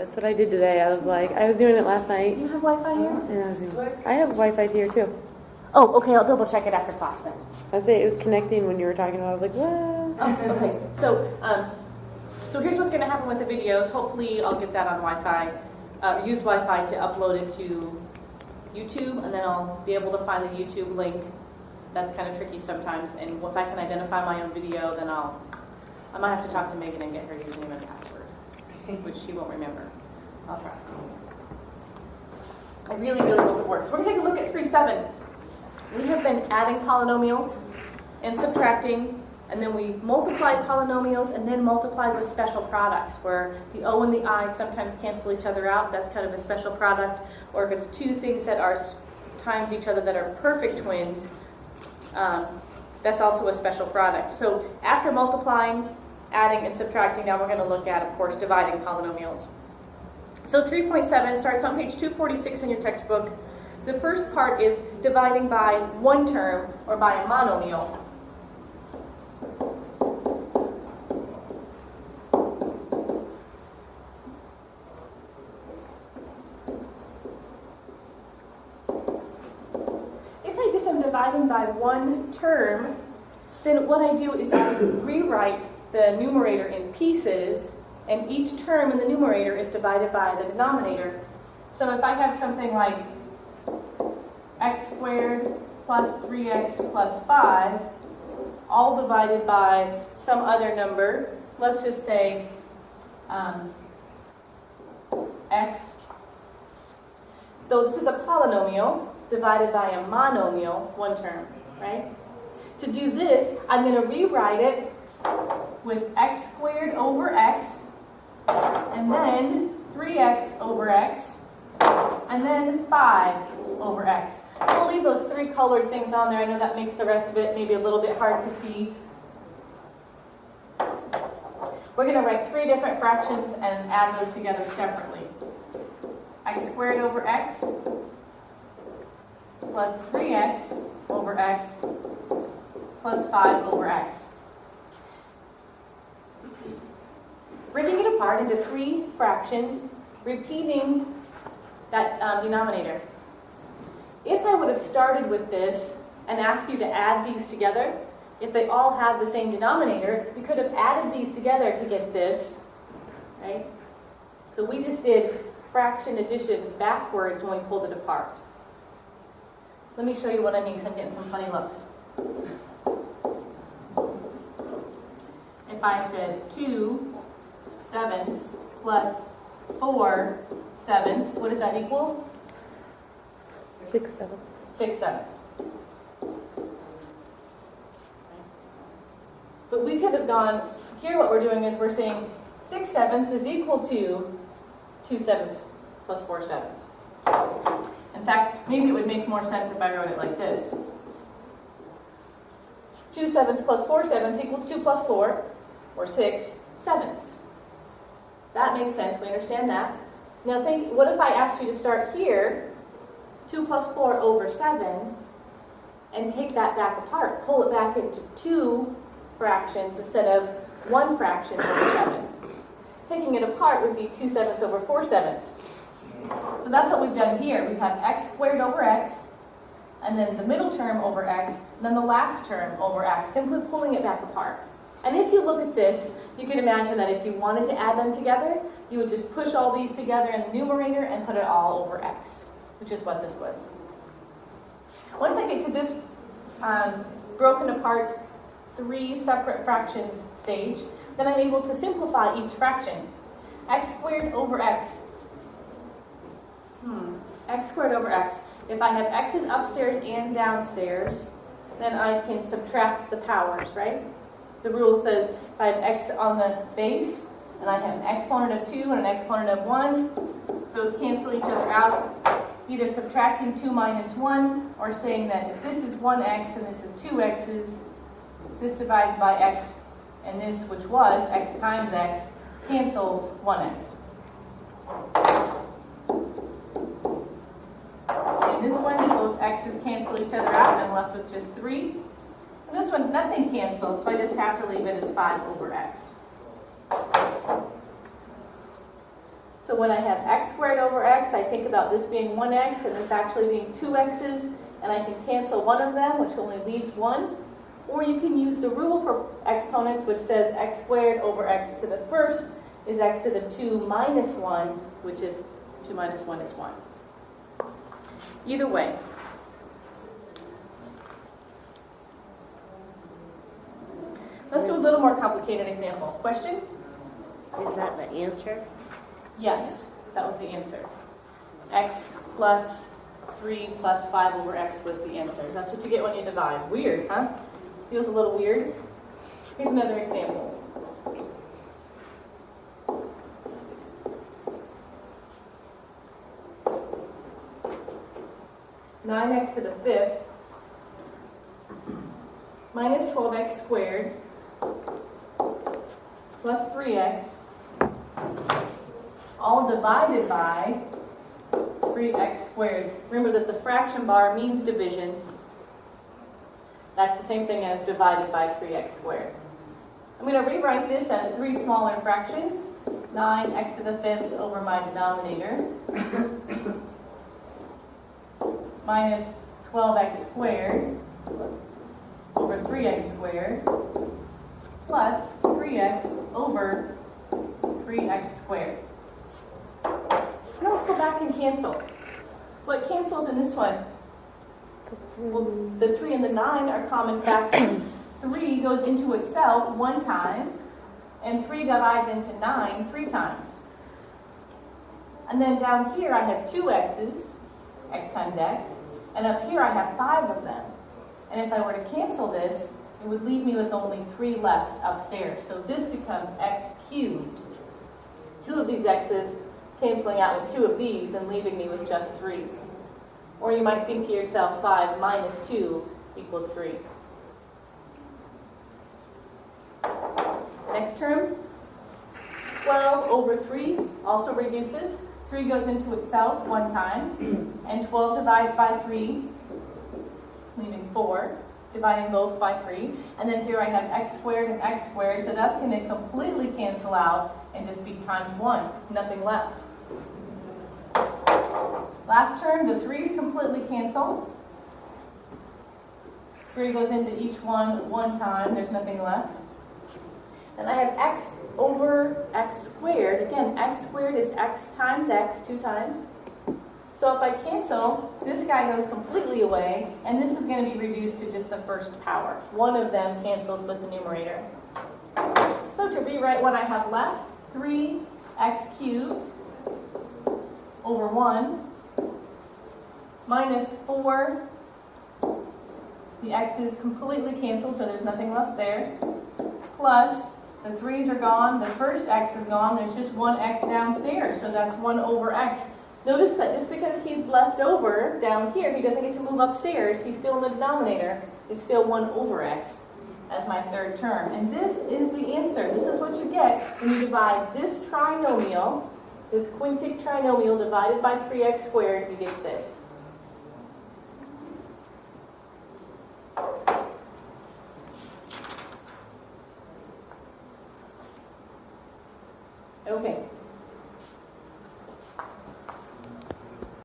That's what I did today. I was doing it last night. You have Wi-Fi here? And I have Wi-Fi here too. Oh, okay, I'll double check it after class then. I was saying it was connecting when you were talking about it. I was like, what? Okay, so here's what's going to happen with the videos. Hopefully I'll get that on Wi-Fi, use Wi-Fi to upload it to YouTube, and then I'll be able to find the YouTube link. That's kind of tricky sometimes, and if I can identify my own video, then I might have to talk to Megan and get her username and password, which she won't remember. I'll try. I really, really hope it works. We're going to take a look at 3-7. We have been adding polynomials and subtracting, and then we multiplied polynomials and then multiplied with special products, where the O and the I sometimes cancel each other out. That's kind of a special product. Or if it's two things that are times each other that are perfect twins, that's also a special product. So after multiplying, adding, and subtracting, now we're going to look at, of course, dividing polynomials. So 3.7 starts on page 246 in your textbook. The first part is dividing by one term, or by a monomial. If I just am dividing by one term, then what I do is I rewrite the numerator in pieces, and each term in the numerator is divided by the denominator. So if I have something like x squared plus 3x plus 5, all divided by some other number. Let's just say x. Though this is a polynomial divided by a monomial, one term, right? To do this, I'm going to rewrite it with x squared over x, and then 3x over x, and then 5 over x. We'll leave those three colored things on there. I know that makes the rest of it maybe a little bit hard to see. We're going to write three different fractions and add those together separately. X squared over x plus 3x over x plus 5 over x. Breaking it apart into three fractions, repeating that denominator. If I would have started with this and asked you to add these together, if they all have the same denominator, we could have added these together to get this, right? So we just did fraction addition backwards when we pulled it apart. Let me show you what I mean, because I'm getting some funny looks. If I said 2 sevenths plus 4 sevenths, what does that equal? 6 7. 6 sevenths. But we could have gone, here what we're doing is we're saying 6 sevenths is equal to 2 sevenths plus 4 sevenths. In fact, maybe it would make more sense if I wrote it like this. 2 sevenths plus 4 sevenths equals 2 plus 4, or 6 sevenths. That makes sense, we understand that. Now think, what if I asked you to start here, 2 plus 4 over 7, and take that back apart, pull it back into two fractions instead of one fraction over 7. Taking it apart would be 2 sevenths over 4 sevenths. So that's what we've done here. We have x squared over x, and then the middle term over x, and then the last term over x, simply pulling it back apart. And if you look at this, you can imagine that if you wanted to add them together, you would just push all these together in the numerator and put it all over x, which is what this was. Once I get to this broken apart three separate fractions stage, then I'm able to simplify each fraction. X squared over x. X squared over x. If I have x's upstairs and downstairs, then I can subtract the powers, right? The rule says if I have x on the base, and I have an exponent of 2 and an exponent of 1, those cancel each other out, either subtracting 2 minus 1, or saying that if this is 1x and this is 2 x's, this divides by x, and this, which was x times x, cancels 1x. In this one, both x's cancel each other out, and I'm left with just 3. And this one, nothing cancels, so I just have to leave it as 5 over x. So when I have x squared over x, I think about this being 1x and this actually being 2x's, and I can cancel one of them, which only leaves 1. Or you can use the rule for exponents, which says x squared over x to the first is x to the 2 minus 1, which is 2 minus 1 is 1. Either way. Let's do a little more complicated example. Question? Is that the answer? Yes, that was the answer. X plus 3 plus 5 over x was the answer. That's what you get when you divide. Weird, huh? Feels a little weird. Here's another example. 9x to the 5th minus 12x squared plus 3x, all divided by 3x squared. Remember that the fraction bar means division. That's the same thing as divided by 3x squared. I'm going to rewrite this as 3 smaller fractions. 9x to the 5th over my denominator minus 12x squared over 3x squared plus 3x over 3x squared. Now let's go back and cancel. What cancels in this one? Well, the 3 and the 9 are common factors. 3 goes into itself 1 time, and 3 divides into 9 3 times. And then down here I have 2 x's, x times x, and up here I have 5 of them. And if I were to cancel this, it would leave me with only 3 left upstairs. So this becomes x cubed. 2 of these x's canceling out with 2 of these and leaving me with just 3. Or you might think to yourself, 5 minus 2 equals 3. Next term, 12 over 3 also reduces. 3 goes into itself 1 time, and 12 divides by 3, leaving 4, dividing both by 3. And then here I have x squared and x squared, so that's going to completely cancel out and just be times 1, nothing left. Last term, the 3's completely cancel. 3 goes into each one 1 time, there's nothing left. And I have x over x squared. Again, x squared is x times x 2 times. So if I cancel, this guy goes completely away, and this is going to be reduced to just the first power. One of them cancels with the numerator. So to rewrite what I have left, 3x cubed over 1 minus 4. The x's completely canceled, so there's nothing left there. Plus, the 3's are gone, the first x is gone, there's just 1 x downstairs, so that's 1 over x. Notice that just because he's left over down here, he doesn't get to move upstairs, he's still in the denominator. It's still 1 over x as my third term. And this is the answer. This is what you get when you divide this trinomial, this quintic trinomial divided by 3x squared, you get this. Okay.